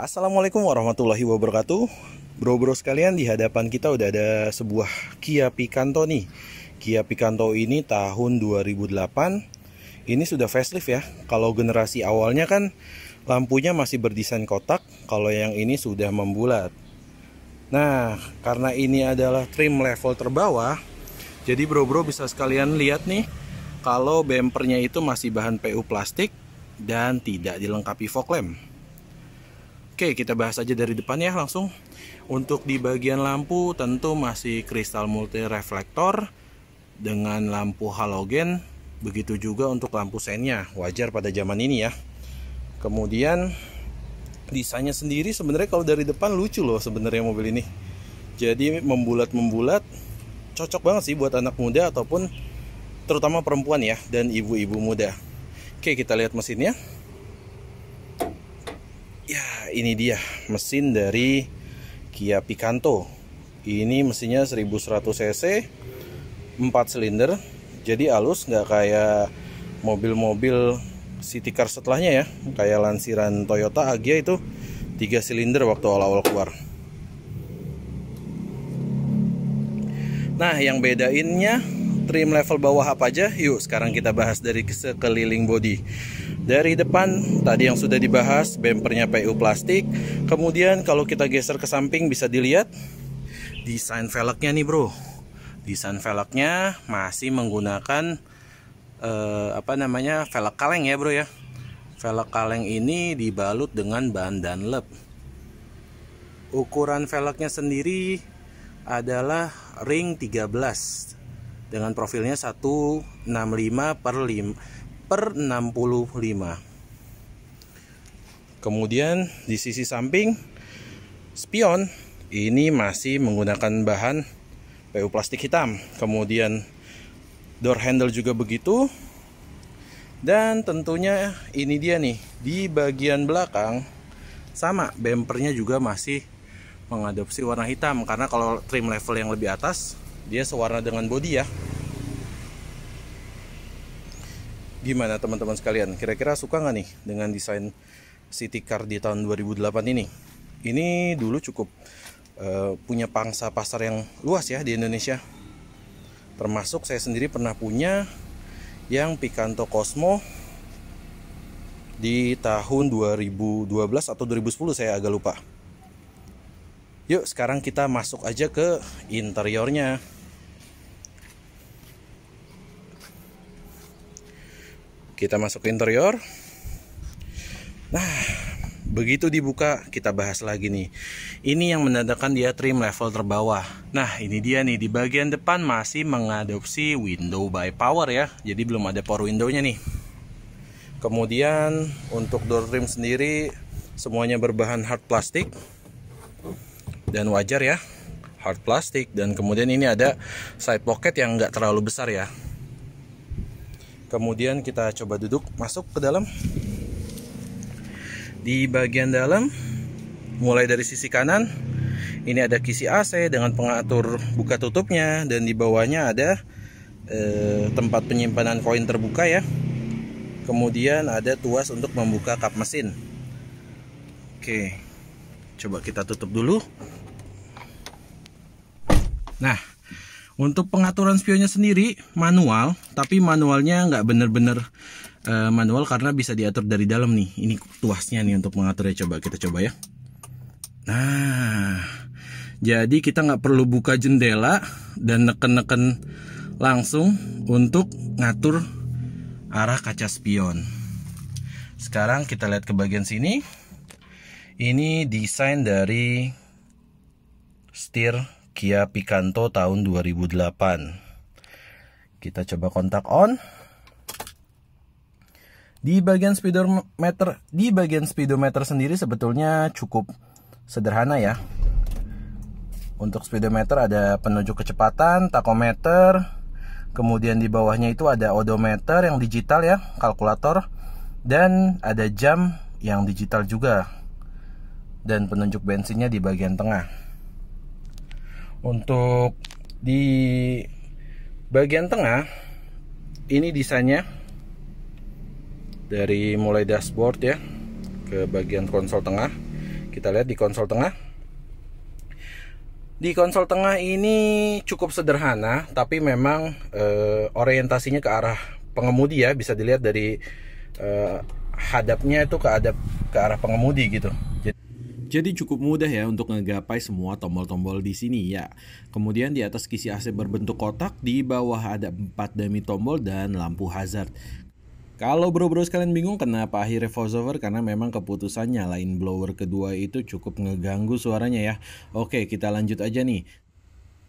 Assalamualaikum warahmatullahi wabarakatuh. Bro-bro sekalian, di hadapan kita udah ada sebuah Kia Picanto nih. Kia Picanto ini tahun 2008. Ini sudah facelift ya. Kalau generasi awalnya kan lampunya masih berdesain kotak. Kalau yang ini sudah membulat. Nah, karena ini adalah trim level terbawah, jadi bro-bro bisa sekalian lihat nih, kalau bempernya itu masih bahan PU plastik dan tidak dilengkapi fog lamp. Oke, kita bahas aja dari depan ya langsung. Untuk di bagian lampu tentu masih kristal multi reflektor dengan lampu halogen. Begitu juga untuk lampu seinnya, wajar pada zaman ini ya. Kemudian desainnya sendiri sebenarnya kalau dari depan lucu loh sebenarnya mobil ini. Jadi membulat-membulat, cocok banget sih buat anak muda ataupun terutama perempuan ya, dan ibu-ibu muda. Oke, kita lihat mesinnya. Ya, ini dia mesin dari Kia Picanto. Ini mesinnya 1100 cc, 4 silinder. Jadi halus, nggak kayak mobil-mobil city car setelahnya ya, kayak lansiran Toyota Agya itu 3 silinder waktu awal-awal keluar. Nah, yang bedainnya trim level bawah apa aja? Yuk sekarang kita bahas dari sekeliling bodi. Dari depan tadi yang sudah dibahas, bempernya PU plastik. Kemudian kalau kita geser ke samping bisa dilihat desain velgnya nih bro. Desain velgnya masih menggunakan velg kaleng ya bro ya. Velg kaleng ini dibalut dengan bahan Dunlop. Ukuran velgnya sendiri adalah ring 13 dengan profilnya 165 per 65. Kemudian di sisi samping spion ini masih menggunakan bahan PU plastik hitam. Kemudian door handle juga begitu. Dan tentunya ini dia nih, di bagian belakang sama, bempernya juga masih mengadopsi warna hitam, karena kalau trim level yang lebih atas dia sewarna dengan bodi ya. Gimana teman-teman sekalian, kira-kira suka nggak nih dengan desain city car di tahun 2008 ini? Ini dulu cukup punya pangsa pasar yang luas ya di Indonesia. Termasuk saya sendiri pernah punya yang Picanto Cosmo di tahun 2012 atau 2010, saya agak lupa. Yuk sekarang kita masuk aja ke interiornya. Kita masuk ke interior. Nah, begitu dibuka kita bahas lagi nih. Ini yang menandakan dia trim level terbawah. Nah, ini dia nih, di bagian depan masih mengadopsi window by power ya. Jadi belum ada power window-nya nih. Kemudian untuk door trim sendiri semuanya berbahan hard plastik. Dan wajar ya, hard plastik. Dan kemudian ini ada side pocket yang nggak terlalu besar ya. Kemudian kita coba duduk masuk ke dalam. Di bagian dalam, mulai dari sisi kanan, ini ada kisi AC dengan pengatur buka tutupnya. Dan di bawahnya ada tempat penyimpanan koin terbuka ya. Kemudian ada tuas untuk membuka kap mesin. Oke, coba kita tutup dulu. Nah, untuk pengaturan spionnya sendiri manual, tapi manualnya nggak bener-bener manual karena bisa diatur dari dalam nih. Ini tuasnya nih untuk mengaturnya, kita coba ya. Nah, jadi kita nggak perlu buka jendela dan neken-neken langsung untuk ngatur arah kaca spion. Sekarang kita lihat ke bagian sini. Ini desain dari setir Kia Picanto tahun 2008. Kita coba kontak on. Di bagian speedometer sendiri sebetulnya cukup sederhana ya. Untuk speedometer ada penunjuk kecepatan, tachometer, kemudian di bawahnya itu ada odometer yang digital ya, kalkulator, dan ada jam yang digital juga. Dan penunjuk bensinnya di bagian tengah. Untuk di bagian tengah ini desainnya dari mulai dashboard ya ke bagian konsol tengah Kita lihat di konsol tengah. Di konsol tengah ini cukup sederhana, tapi memang orientasinya ke arah pengemudi ya. Bisa dilihat dari hadapnya itu ke arah pengemudi gitu. Jadi cukup mudah ya untuk ngegapai semua tombol-tombol di sini ya. Kemudian di atas kisi AC berbentuk kotak, di bawah ada 4 dummy tombol dan lampu hazard. Kalau bro-bro sekalian bingung kenapa akhirnya voiceover, karena memang keputusan nyalain blower kedua itu cukup ngeganggu suaranya ya. Oke, kita lanjut aja nih.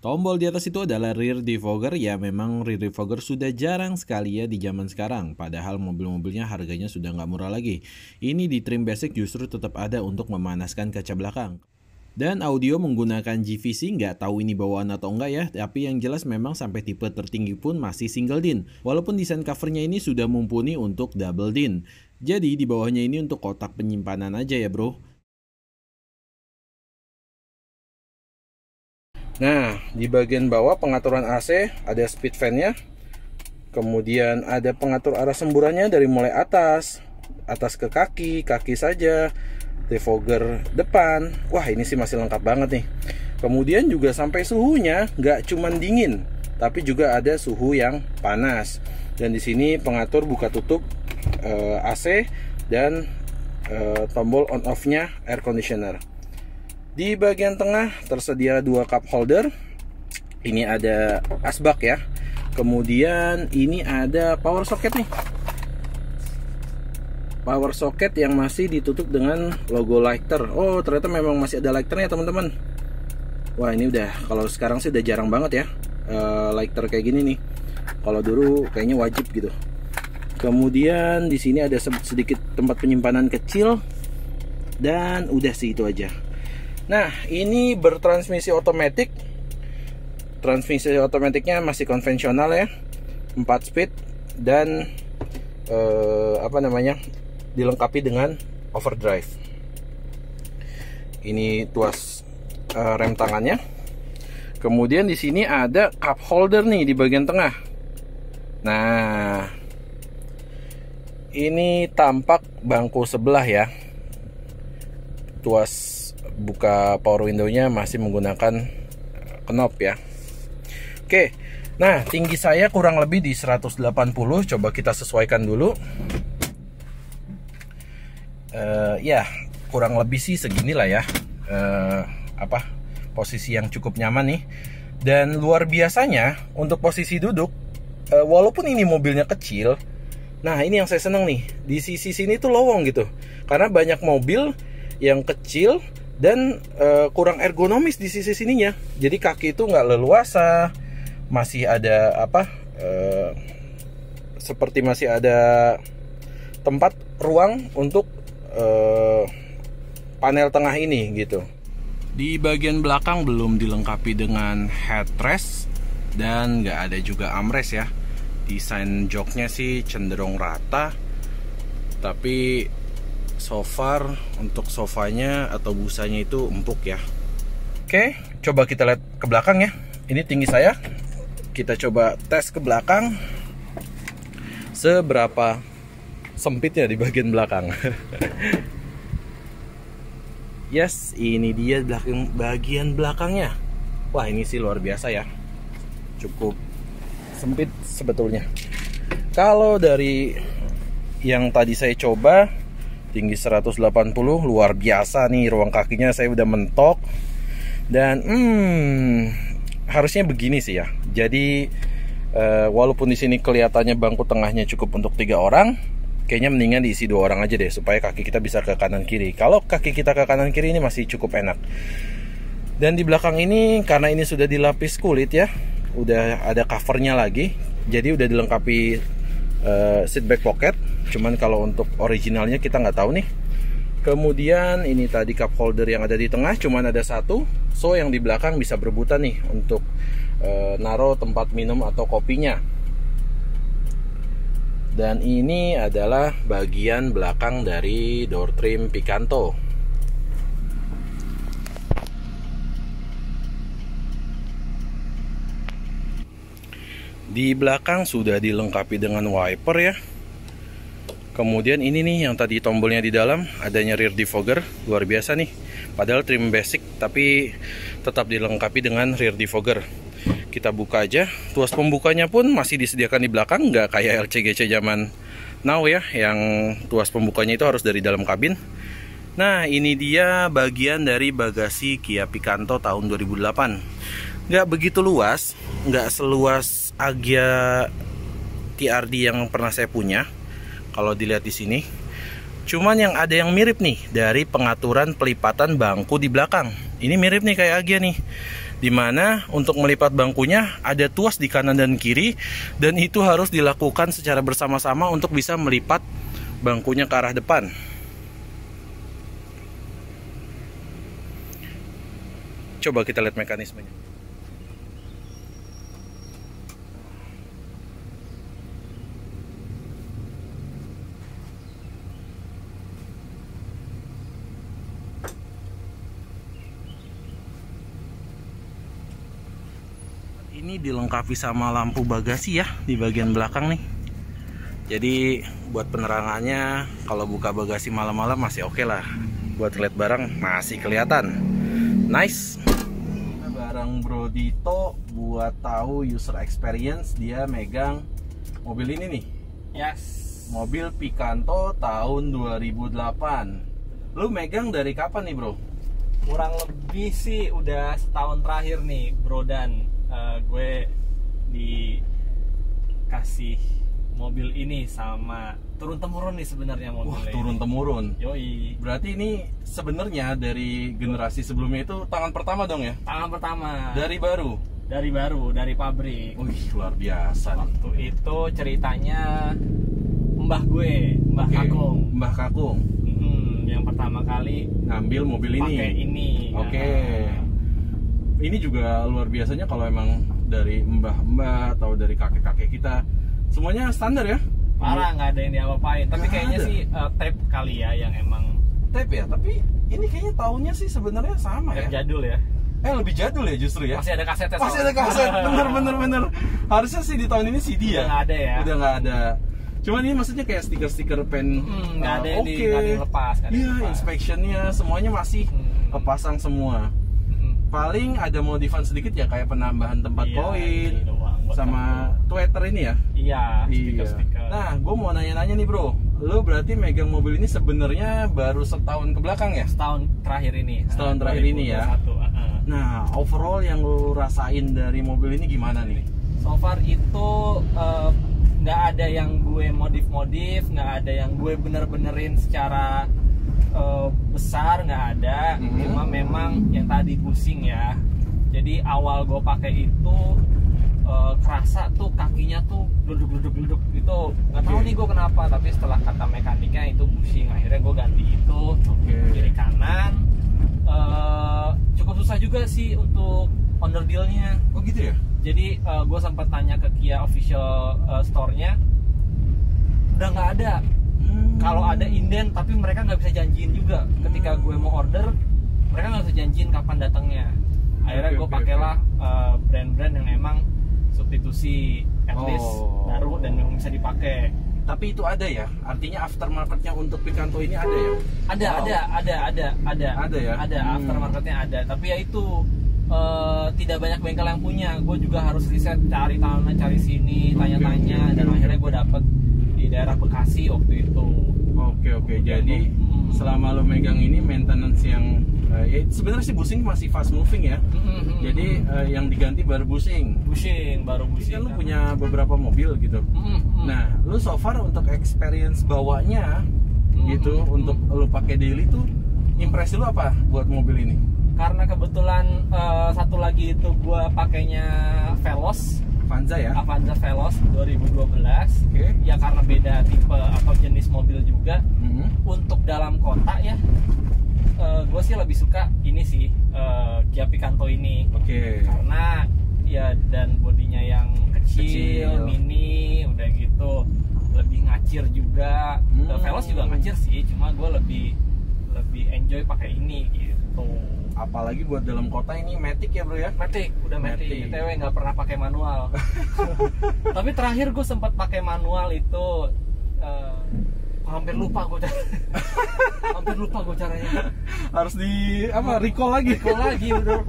Tombol di atas itu adalah rear defogger. Ya memang rear defogger sudah jarang sekali ya di zaman sekarang. Padahal mobil-mobilnya harganya sudah nggak murah lagi. Ini di trim basic justru tetap ada untuk memanaskan kaca belakang. Dan audio menggunakan GVC, nggak tahu ini bawaan atau enggak ya. Tapi yang jelas memang sampai tipe tertinggi pun masih single din. Walaupun desain covernya ini sudah mumpuni untuk double din. Jadi di bawahnya ini untuk kotak penyimpanan aja ya bro. Nah, di bagian bawah pengaturan AC ada speed fan-nya. Kemudian ada pengatur arah semburannya dari mulai atas ke kaki saja, defogger depan. Wah, ini sih masih lengkap banget nih. Kemudian juga sampai suhunya nggak cuman dingin, tapi juga ada suhu yang panas. Dan di sini pengatur buka tutup AC dan tombol on off-nya air conditioner. Di bagian tengah tersedia 2 cup holder. Ini ada asbak ya. Kemudian ini ada power socket nih. Power socket yang masih ditutup dengan logo lighter. Oh, ternyata memang masih ada lighternya teman-teman. Wah, ini udah, kalau sekarang sih udah jarang banget ya lighter kayak gini nih. Kalau dulu kayaknya wajib gitu. Kemudian di sini ada sedikit tempat penyimpanan kecil. Dan udah sih itu aja. Nah, ini bertransmisi otomatis. Transmisi otomatiknya masih konvensional ya, 4 speed dan dilengkapi dengan overdrive. Ini tuas rem tangannya. Kemudian di sini ada cup holder nih di bagian tengah. Nah, ini tampak bangku sebelah ya. Tuas buka power window-nya masih menggunakan knob ya. Oke, nah tinggi saya kurang lebih di 180. Coba kita sesuaikan dulu. Ya kurang lebih sih seginilah ya. Posisi yang cukup nyaman nih. Dan luar biasanya untuk posisi duduk, walaupun ini mobilnya kecil, nah ini yang saya seneng nih, di sisi sini tuh lowong gitu. Karena banyak mobil yang kecil dan kurang ergonomis di sisi sininya. Jadi kaki itu nggak leluasa, masih ada seperti masih ada tempat ruang untuk panel tengah ini gitu. Di bagian belakang belum dilengkapi dengan headrest dan nggak ada juga armrest ya. Desain joknya sih cenderung rata, tapi so far untuk sofanya atau busanya itu empuk ya. Oke, coba kita lihat ke belakang ya. Ini tinggi saya. Kita coba tes ke belakang. Seberapa sempitnya di bagian belakang. Yes, ini dia bagian belakangnya. Wah, ini sih luar biasa ya. Cukup sempit sebetulnya. Kalau dari yang tadi saya coba tinggi 180, luar biasa nih, ruang kakinya saya udah mentok. Dan harusnya begini sih ya. Jadi walaupun di sini kelihatannya bangku tengahnya cukup untuk 3 orang, kayaknya mendingan diisi 2 orang aja deh, supaya kaki kita bisa ke kanan kiri. Kalau kaki kita ke kanan kiri ini masih cukup enak. Dan di belakang ini karena ini sudah dilapis kulit ya, udah ada covernya lagi, jadi udah dilengkapi seat back pocket. Cuman kalau untuk originalnya kita nggak tahu nih. Kemudian ini tadi cup holder yang ada di tengah cuman ada 1, so yang di belakang bisa berebutan nih untuk naruh tempat minum atau kopinya. Dan ini adalah bagian belakang dari door trim Picanto. Di belakang sudah dilengkapi dengan wiper ya. Kemudian ini nih yang tadi tombolnya di dalam, adanya rear defogger, luar biasa nih. Padahal trim basic tapi tetap dilengkapi dengan rear defogger. Kita buka aja. Tuas pembukanya pun masih disediakan di belakang, nggak kayak LCGC zaman now ya, yang tuas pembukanya itu harus dari dalam kabin. Nah, ini dia bagian dari bagasi Kia Picanto tahun 2008. Nggak begitu luas, nggak seluas Agya TRD yang pernah saya punya. Kalau dilihat di sini, cuman yang ada yang mirip nih dari pengaturan pelipatan bangku di belakang. Ini mirip nih kayak Agya nih, dimana untuk melipat bangkunya ada tuas di kanan dan kiri, dan itu harus dilakukan secara bersama-sama untuk bisa melipat bangkunya ke arah depan. Coba kita lihat mekanismenya. Ini dilengkapi sama lampu bagasi ya di bagian belakang nih. Jadi buat penerangannya kalau buka bagasi malam-malam masih oke lah. Buat lihat barang masih kelihatan. Nice. Barang Bro Dito buat tahu user experience, dia megang mobil ini nih. Yes. Mobil Picanto tahun 2008. Lu megang dari kapan nih, Bro? Kurang lebih sih udah setahun terakhir nih, Bro, dan gue dikasih mobil ini sama turun-temurun nih sebenarnya mobilnya. Wah, turun-temurun. Yoi. Berarti ini sebenarnya dari generasi sebelumnya itu tangan pertama dong ya? Tangan pertama. Dari baru? Dari pabrik. Wih, luar biasa. Waktu itu ceritanya mbah gue, Mbah Oke. Kakung. Mbah Kakung. Yang pertama kali Ngambil mobil ini. pakai ini. Oke. Ini juga luar biasanya kalau emang dari mbah-mbah atau dari kakek-kakek kita, semuanya standar ya? Parah, nggak ada yang diapa-apain. Tapi Nggak kayaknya ada. sih tape kali ya yang emang Tape ya, tapi ini kayaknya tahunnya sih sebenarnya sama tape ya. jadul ya. Lebih jadul ya justru ya. Masih ada kasetnya. Masih ada kaset, bener. Harusnya sih di tahun ini CD ya. Udah nggak ada ya. Udah nggak ada. Cuman ini maksudnya kayak stiker-stiker pen. Nggak ada yang oke. nggak ada yang lepas. nggak ada yang Iya, lepas. inspectionnya semuanya masih kepasang semua. Paling ada modifan sedikit ya, kayak penambahan tempat Iya, koin ini doang, buat sama tweeter ini ya. Iya, Iya. stiker. Nah, gue mau nanya-nanya nih, Bro. Lo berarti megang mobil ini sebenarnya baru setahun ke belakang ya? setahun terakhir ini. Setahun terakhir ini ya. 2021, Nah, overall yang lo rasain dari mobil ini gimana nih? So far itu nggak ada yang gue modif-modif, nggak ada yang gue bener-benerin secara besar, nggak ada. Cuma memang yang tadi pusing ya. Jadi awal gue pakai itu kerasa tuh kakinya tuh duduk itu nggak tahu nih gue kenapa, tapi setelah kata mekaniknya itu pusing, akhirnya gue ganti itu. Kiri kanan cukup susah juga sih untuk owner dealnya. Oh gitu ya? Jadi gue sempat tanya ke Kia official store-nya, udah nggak ada. Kalau ada inden, tapi mereka nggak bisa janjiin juga. Ketika gue mau order, mereka nggak bisa janjiin kapan datangnya. Akhirnya gue pakailah brand-brand yang emang substitusi at least baru dan yang bisa dipakai. Tapi itu ada ya? Artinya aftermarketnya untuk Picanto ini ada ya? Ada Ada ya? Ada aftermarketnya ada. Tapi ya itu tidak banyak bengkel yang punya. Gue juga harus riset, cari tanah, cari sini, tanya-tanya, dan akhirnya gue dapet di daerah Bekasi waktu itu. Oke. Jadi selama lo megang ini maintenance yang ya sebenarnya sih busing masih fast moving ya. Jadi yang diganti baru busing. Baru busing. Kan lo punya beberapa mobil gitu. Nah, lo so far untuk experience bawanya gitu untuk lo pakai daily tuh impresi lo apa buat mobil ini? Karena kebetulan satu lagi itu gue pakainya Veloz. Avanza ya? Avanza Veloz 2012. Oke. Ya karena beda tipe atau jenis mobil juga. Untuk dalam kota ya, gue sih lebih suka ini sih, Kia Picanto ini. Oke. Karena ya dan bodinya yang kecil, mini, udah gitu, lebih ngacir juga. Veloz juga ngacir sih, cuma gue lebih enjoy pakai ini gitu. Apalagi buat dalam kota ini Matic ya, Bro ya? Udah Matic. TW nggak pernah pakai manual. Tapi terakhir gue sempat pakai manual itu hampir lupa gue caranya. Harus di recall lagi. Recall lagi udah.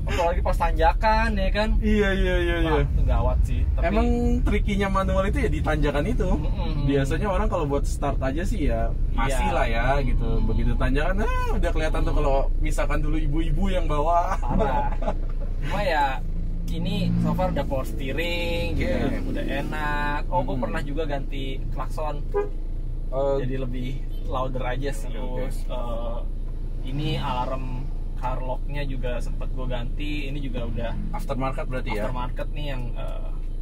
Apalagi pas tanjakan ya kan. Iya. Wah, itu gawat sih. Tapi Emang trikinya manual itu ya di tanjakan itu. Biasanya orang kalau buat start aja sih ya masih lah ya gitu. Begitu tanjakan udah kelihatan tuh kalau misalkan dulu ibu-ibu yang bawa. parah. Cuma ya ini so far udah power steering gitu, udah enak. Gue pernah juga ganti klakson. Jadi lebih louder aja sih. Terus ini alarm car lock-nya juga sempet gue ganti. Ini juga udah Aftermarket berarti ya. aftermarket nih yang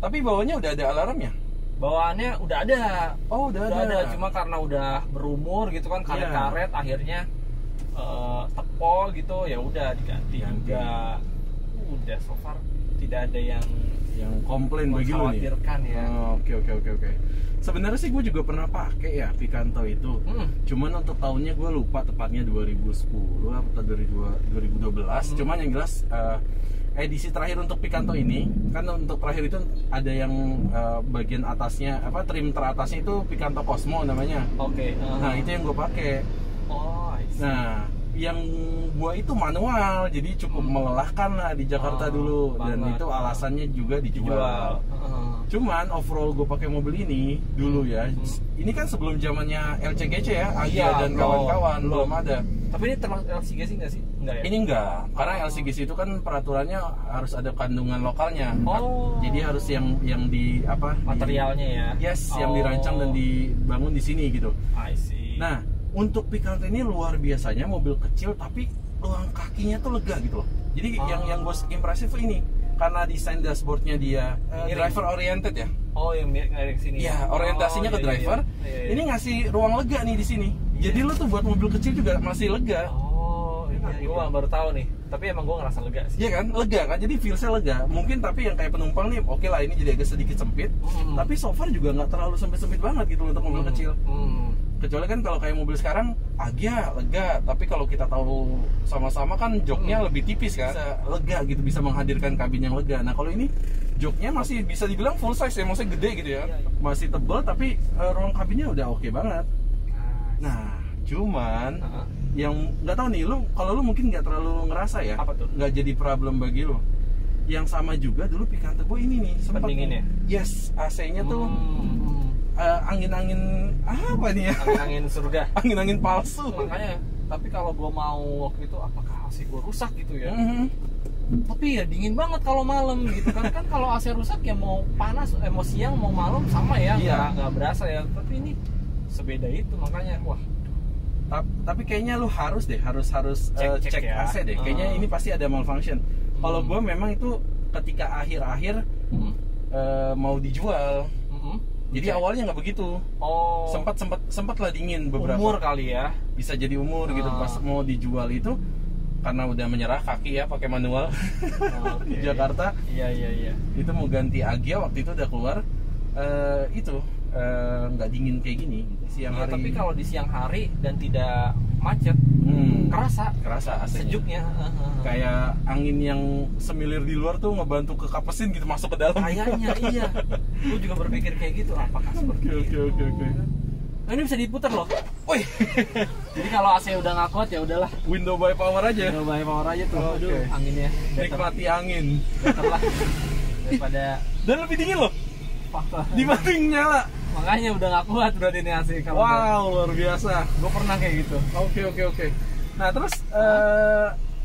Tapi bawahnya udah ada alarmnya? bawaannya udah ada. Oh, udah ada. Cuma karena udah berumur gitu kan, karet-karet akhirnya tepol gitu, ya udah diganti juga. Udah so far tidak ada yang komplain bagi lu nih. mengkhawatirkan ya. Oke. Sebenarnya sih gue juga pernah pakai ya Picanto itu. Cuman untuk tahunnya gue lupa tepatnya 2010 atau 2012. Cuman yang jelas edisi terakhir untuk Picanto ini kan untuk terakhir itu ada yang bagian atasnya trim teratasnya itu Picanto Cosmo namanya. Oke. Nah, itu yang gue pakai. Oh, I see. Nah, yang gua itu manual, jadi cukup melelahkan lah di Jakarta dulu, dan banget. itu alasannya juga dijual. Cuman overall gue pakai mobil ini dulu ya. Ini kan sebelum zamannya LCGC ya, Agia dan kawan-kawan belum ada. Tapi ini termasuk LCGC nggak sih? Enggak ya? Ini enggak, karena LCGC itu kan peraturannya harus ada kandungan lokalnya. Oh. Jadi harus yang di Materialnya ya. Yes, yang dirancang dan dibangun di sini gitu. I see. Nah, untuk Picanto ini luar biasanya mobil kecil tapi ruang kakinya tuh lega gitu loh. Jadi yang gue impresif tuh ini karena desain dashboardnya dia driver oriented ya. Oh, yang miring sini. Iya, orientasinya ke driver. Iya. Ini ngasih ruang lega nih di sini. Jadi lo tuh buat mobil kecil juga masih lega. Oh, iya. Gue baru tahu nih. Tapi emang gue ngerasa lega sih. Iya kan, lega kan. Jadi feelsnya lega. Mungkin tapi yang kayak penumpang nih, oke lah ini jadi agak sedikit sempit. Tapi so far juga nggak terlalu sempit banget gitu untuk mobil kecil. Kecuali kan kalau kayak mobil sekarang Agia lega, tapi kalau kita tahu sama-sama kan joknya lebih tipis kan, bisa lega gitu, bisa menghadirkan kabin yang lega. Nah kalau ini joknya masih bisa dibilang full size ya, maksudnya gede gitu ya, masih tebal tapi ruang kabinnya udah oke banget. Nah cuman yang nggak tahu nih, kalau lu mungkin nggak terlalu ngerasa ya, nggak jadi problem bagi lu. Yang sama juga dulu Picanto gue ini nih sempat pendinginnya. Yes, AC-nya tuh angin-angin apa nih ya? Angin-angin surga. Angin-angin palsu. Makanya, tapi kalau gue mau waktu itu apakah AC gue rusak gitu ya? Tapi ya dingin banget kalau malam gitu kan. Kan kalau AC rusak ya mau panas, mau siang mau malam sama ya, nggak berasa ya. Tapi ini sebeda itu, makanya wah. Tapi kayaknya lu harus cek ya. AC deh. Kayaknya ini pasti ada malfunction. Kalau gue memang itu ketika akhir-akhir mau dijual. Jadi awalnya nggak begitu. Oh. Sempat lah dingin beberapa. Umur kali ya. Bisa jadi umur gitu. Pas mau dijual itu karena udah menyerah kaki ya pakai manual di Jakarta. Iya. Itu mau ganti Agia waktu itu udah keluar. Nggak dingin kayak gini gitu. Siang hari. Tapi kalau di siang hari dan tidak macet, kerasa sejuknya. Kayak angin yang semilir di luar tuh ngebantu ke kapesin gitu, masuk ke dalam. Kayaknya iya. Gue juga berpikir kayak gitu. Apakah seperti itu? Oke. Nah, ini bisa diputar loh. Woi. Jadi kalau AC udah nggak kuat ya udahlah. Window by power aja. Window by power aja tuh. Oke. Aduh, anginnya. Nikmati angin. Better lah. Daripada. Dan lebih dingin loh. Dibanding nyala. Makanya udah nggak kuat berarti ini AC kalau. Wow, luar biasa. Gue pernah kayak gitu. Oke. Nah terus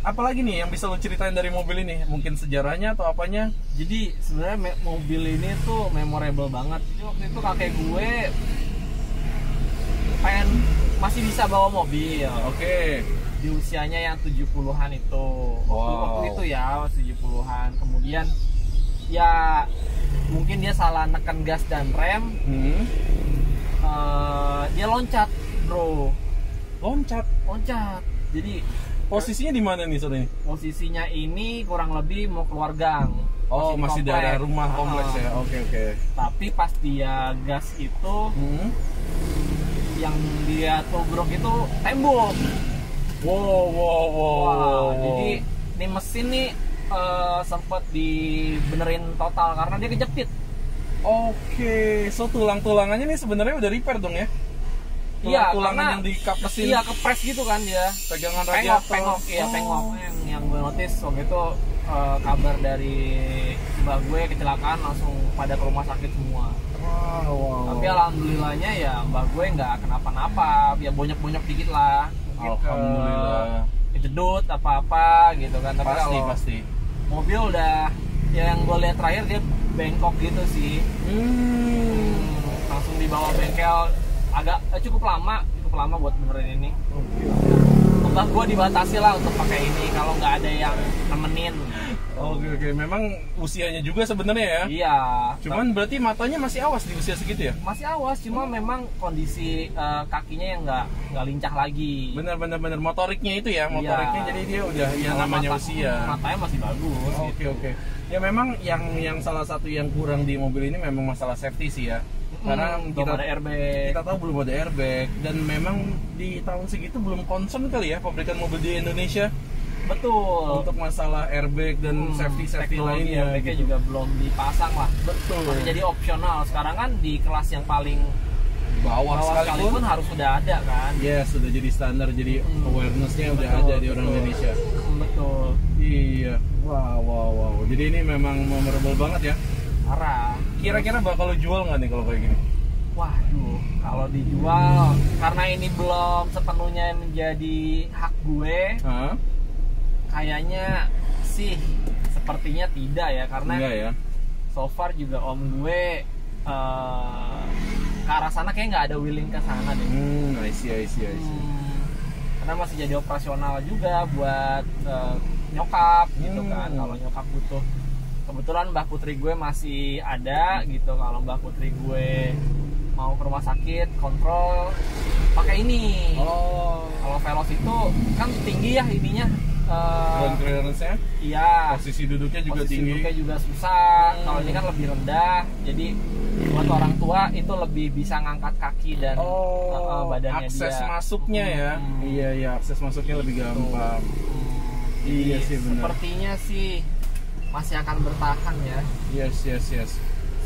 apalagi nih yang bisa lo ceritain dari mobil ini? Mungkin sejarahnya atau apanya? Jadi sebenarnya mobil ini tuh memorable banget. Jadi waktu itu kakek gue masih bisa bawa mobil. Oke. Di usianya yang 70-an itu. Waktu itu ya 70-an. Kemudian ya mungkin dia salah neken gas dan rem. Dia loncat, bro. Loncat. Jadi posisinya di mana nih sore ini? Posisinya ini kurang lebih mau keluar gang. Oh, masih daerah rumah kompleks ya. Oke. Tapi pas dia gas itu, yang dia tubruk itu tembok. Wow. Jadi ini mesin nih sempat dibenerin total karena dia kejepit. Oke, so tulang-tulangannya nih sebenarnya udah repair dong ya? Iya, tulangan karena yang dikapresin. Iya, kepres gitu kan dia. Pegangan Pengok, radiator. pengok, iya pengok. Yang gue notice waktu itu kabar dari mbak gue kecelakaan langsung pada ke rumah sakit semua. Wow. Tapi alhamdulillahnya ya mbak gue nggak kenapa-napa, ya bonyok-bonyok dikit lah. Mungkin Alhamdulillah. kejedut apa-apa gitu kan. Tapi kalau Pasti. mobil udah, ya yang gue lihat terakhir dia bengkok gitu sih. Langsung dibawa bengkel agak cukup lama buat benerin ini. Mbak gue dibatasi lah untuk pakai ini kalau nggak ada yang nemenin. Oke. Memang usianya juga sebenarnya ya. Iya. Cuman berarti matanya masih awas di usia segitu ya? Masih awas, cuma memang kondisi kakinya yang nggak lincah lagi. Bener motoriknya itu ya, motoriknya jadi dia udah ya Kalau namanya usia. Matanya masih bagus. Oke. Ya memang yang salah satu yang kurang di mobil ini memang masalah safety sih ya. Karena belum ada airbag. Kita tahu belum ada airbag dan memang di tahun segitu belum concern kali ya pabrikan mobil di Indonesia. Betul. Untuk masalah airbag dan safety teknologi lainnya airbagnya gitu. juga belum dipasang lah. Betul. Masih jadi opsional. Sekarang kan di kelas yang paling Bawah sekalipun harus sudah ada kan. Ya sudah jadi standar, jadi awarenessnya udah ada di orang Indonesia. Betul. Iya. Wow. Jadi ini memang memorable banget ya. Parah. Kira-kira bakal lo jual nggak nih kalau kayak gini? Waduh, kalau dijual karena ini belum sepenuhnya menjadi hak gue, kayaknya sih sepertinya tidak ya, karena Enggak ya. so far juga om gue ke arah sana kayak nggak ada willing ke sana deh. I see. Karena masih jadi operasional juga buat nyokap gitu kan. Kalau nyokap butuh, kebetulan Mbah Putri gue masih ada gitu. Kalau Mbah Putri gue mau ke rumah sakit kontrol pakai ini. Kalau Veloz itu kan tinggi ya ininya. Ground clearance-nya? Iya. Posisi duduknya juga tinggi. Duduknya juga susah. Kalau ini kan lebih rendah. Jadi buat orang tua itu lebih bisa ngangkat kaki dan badannya akses dia. masuknya ya. Iya, akses masuknya lebih gampang. Iya sih benar. Sepertinya sih masih akan bertahan ya. Yes.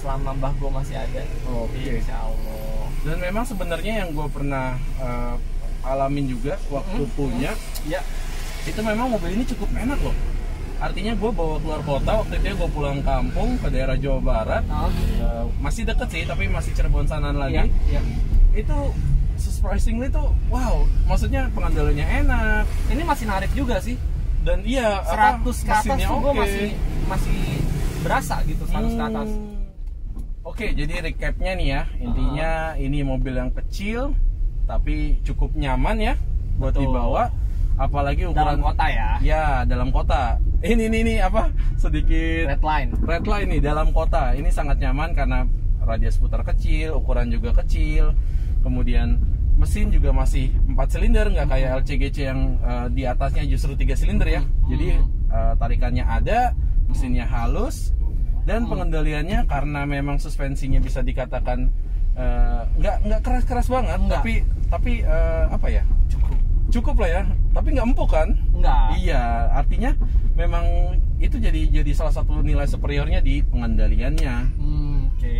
Selama mbah gue masih ada. Oke. Insya Allah. Dan memang sebenarnya yang gue pernah alamin juga waktu punya, ya itu memang mobil ini cukup enak loh. Artinya gue bawa keluar kota, waktu itu gue pulang kampung ke daerah Jawa Barat. Masih deket sih, tapi masih Cirebon sanaan lagi. Iya. Itu surprisingly tuh, wow, maksudnya pengendaliannya enak. Ini masih narik juga sih. Dan iya, 100 ke atas tuh gue masih berasa gitu 100 ke atas. Oke, jadi recapnya nih ya, intinya ini mobil yang kecil tapi cukup nyaman ya buat dibawa, apalagi ukuran dalam kota ya. Ya, dalam kota. Ini apa? Sedikit red line nih dalam kota. Ini sangat nyaman karena radius putar kecil, ukuran juga kecil. Kemudian mesin juga masih 4 silinder, nggak kayak LCGC yang di atasnya justru 3 silinder ya. Jadi tarikannya ada, mesinnya halus. Dan pengendaliannya karena memang suspensinya bisa dikatakan nggak keras-keras banget, tapi apa ya, cukup lah ya, tapi nggak empuk kan? Nggak. Iya, artinya memang itu jadi salah satu nilai superiornya di pengendaliannya. Oke.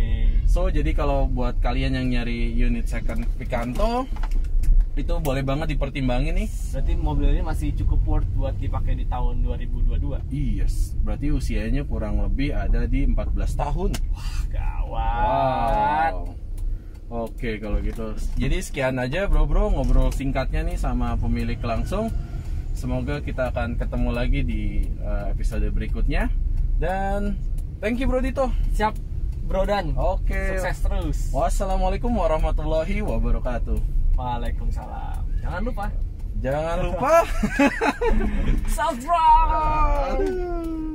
So jadi kalau buat kalian yang nyari unit second Picanto, itu boleh banget dipertimbangin nih. Berarti mobil ini masih cukup worth buat dipakai di tahun 2022. Yes, berarti usianya kurang lebih ada di 14 tahun. Wah, gawat. Wow. Oke, kalau gitu. Jadi sekian aja bro ngobrol singkatnya nih sama pemilik langsung. Semoga kita akan ketemu lagi di episode berikutnya. Dan thank you Bro Dito. Siap Bro Dan. Oke. Sukses terus. Wassalamualaikum warahmatullahi wabarakatuh. Waalaikumsalam. Jangan lupa Subscribe. subscribe.